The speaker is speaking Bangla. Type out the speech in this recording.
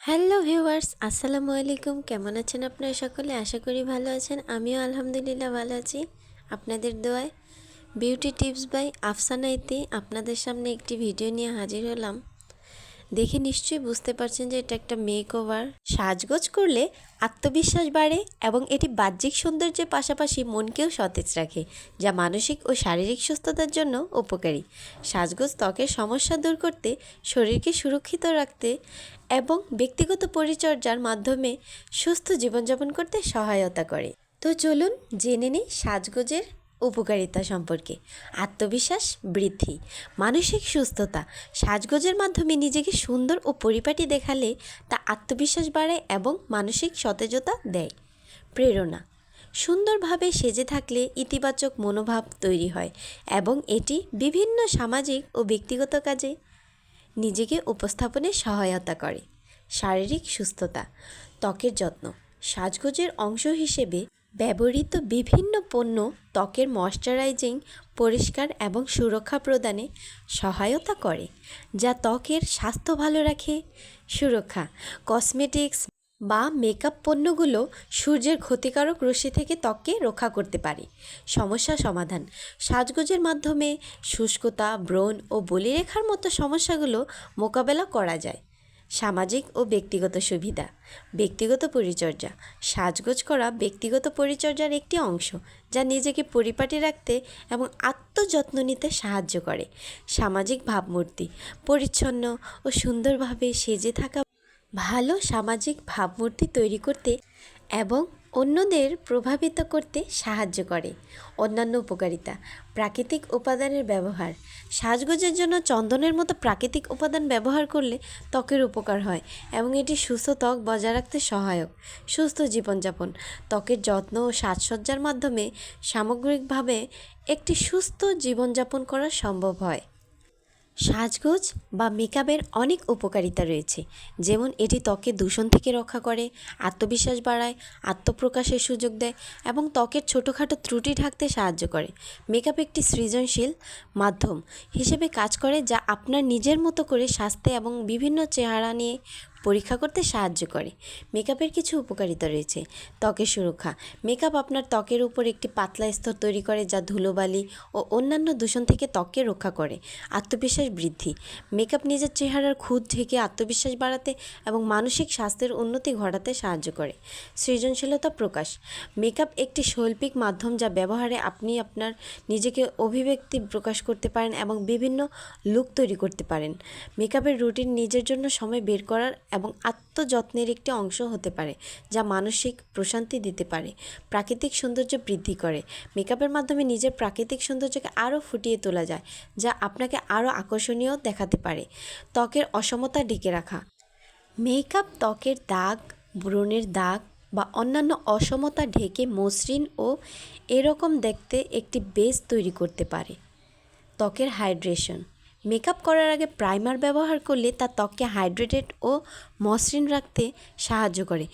হ্যালো ভিউয়ার্স, আসসালামু আলাইকুম। কেমন আছেন আপনারা সকলে? আশা করি ভালো আছেন। আমিও আলহামদুলিল্লাহ ভালো আছি আপনাদের দোয়ায়। বিউটি টিপস বাই আফসানাইতে আপনাদের সামনে একটি ভিডিও নিয়ে হাজির হলাম। দেখে নিশ্চয়ই বুঝতে পারছেন যে এটা একটা মেকওভার। সাজগোজ করলে আত্মবিশ্বাস বাড়ে এবং এটি বাহ্যিক সৌন্দর্যের পাশাপাশি মনকেও সতেজ রাখে, যা মানসিক ও শারীরিক সুস্থতার জন্য উপকারী। সাজগোজ ত্বকের সমস্যা দূর করতে, শরীরকে সুরক্ষিত রাখতে এবং ব্যক্তিগত পরিচর্যার মাধ্যমে সুস্থ জীবনযাপন করতে সহায়তা করে। তো চলুন জেনে নিই সাজগোজের উপকারিতা সম্পর্কে। আত্মবিশ্বাস বৃদ্ধি, মানসিক সুস্থতা। সাজগোজের মাধ্যমে নিজেকে সুন্দর ও পরিপাটি দেখালে তা আত্মবিশ্বাস বাড়ায় এবং মানসিক সতেজতা দেয়। প্রেরণা, সুন্দরভাবে সেজে থাকলে ইতিবাচক মনোভাব তৈরি হয় এবং এটি বিভিন্ন সামাজিক ও ব্যক্তিগত কাজে নিজেকে উপস্থাপনে সহায়তা করে। শারীরিক সুস্থতা, ত্বকের যত্ন। সাজগোজের অংশ হিসেবে ব্যবহৃত বিভিন্ন পণ্য ত্বকের ময়শ্চারাইজিং, পরিষ্কার এবং সুরক্ষা প্রদানে সহায়তা করে, যা ত্বকের স্বাস্থ্য ভালো রাখে। সুরক্ষা, কসমেটিক্স বা মেকআপ পণ্যগুলো সূর্যের ক্ষতিকারক রশ্মি থেকে ত্বককে রক্ষা করতে পারে। সমস্যা সমাধান, সাজগোজের মাধ্যমে শুষ্কতা, ব্রণ ও বলিরেখার মতো সমস্যাগুলো মোকাবেলা করা যায়। সামাজিক ও ব্যক্তিগত সুবিধা, ব্যক্তিগত পরিচর্যা। সাজগোজ করা ব্যক্তিগত পরিচর্যার একটি অংশ, যা নিজেকে পরিপাটি রাখতে এবং আত্মযত্ন নিতে সাহায্য করে। সামাজিক ভাবমূর্তি, পরিচ্ছন্ন ও সুন্দরভাবে সেজে থাকা ভালো সামাজিক ভাবমূর্তি তৈরি করতে এবং অন্যদের প্রভাবিত করতে সাহায্য করে। অন্যান্য উপকারিতা, প্রাকৃতিক উপাদানের ব্যবহার। সাজগোজের জন্য চন্দনের মতো প্রাকৃতিক উপাদান ব্যবহার করলে ত্বকের উপকার হয় এবং এটি সুস্থ ত্বক বজায় রাখতে সহায়ক। সুস্থ জীবনযাপন, ত্বকের যত্ন ও সাজসজ্জার মাধ্যমে সামগ্রিকভাবে একটি সুস্থ জীবনযাপন করা সম্ভব হয়। সাজগোজ বা মেকআপের অনেক উপকারিতা রয়েছে, যেমন এটি ত্বকে দূষণ থেকে রক্ষা করে, আত্মবিশ্বাস বাড়ায়, আত্মপ্রকাশের সুযোগ দেয় এবং ত্বকের ছোটোখাটো ত্রুটি ঢাকতে সাহায্য করে। মেকআপ একটি সৃজনশীল মাধ্যম হিসেবে কাজ করে, যা আপনার নিজের মতো করে সাজতে এবং বিভিন্ন চেহারা নিয়ে পরীক্ষা করতে সাহায্য করে। মেকআপের কিছু উপকারিতা রয়েছে। ত্বকের সুরক্ষা, মেকআপ আপনার ত্বকের উপর একটি পাতলা স্তর তৈরি করে, যা ধুলোবালি ও অন্যান্য দূষণ থেকে ত্বককে রক্ষা করে। আত্মবিশ্বাস বৃদ্ধি, মেকআপ নিজের চেহারার খুঁত ঢেকে আত্মবিশ্বাস বাড়াতে এবং মানসিক স্বাস্থ্যের উন্নতি ঘটাতে সাহায্য করে। সৃজনশীলতা প্রকাশ, মেকআপ একটি শৈল্পিক মাধ্যম যা ব্যবহারে আপনি আপনার নিজেকে অভিব্যক্তি প্রকাশ করতে পারেন এবং বিভিন্ন লুক তৈরি করতে পারেন। মেকআপের রুটিন নিজের জন্য সময় বের করার এবং আত্মযত্নের একটি অংশ হতে পারে, যা মানসিক প্রশান্তি দিতে পারে। প্রাকৃতিক সৌন্দর্য বৃদ্ধি করে, মেকআপের মাধ্যমে নিজের প্রাকৃতিক সৌন্দর্যকে আরও ফুটিয়ে তোলা যায়, যা আপনাকে আরও আকর্ষণীয় দেখাতে পারে। ত্বকের অসমতা ঢেকে রাখা, মেকআপ ত্বকের দাগ, ব্রণের দাগ বা অন্যান্য অসমতা ঢেকে মসৃণ ও এরকম দেখতে একটি বেস তৈরি করতে পারে। ত্বকের হাইড্রেশন, মেকআপ করার আগে প্রাইমার ব্যবহার করলে তা ত্বককে হাইড্রেটেড ও মসৃণ রাখতে সাহায্য করে।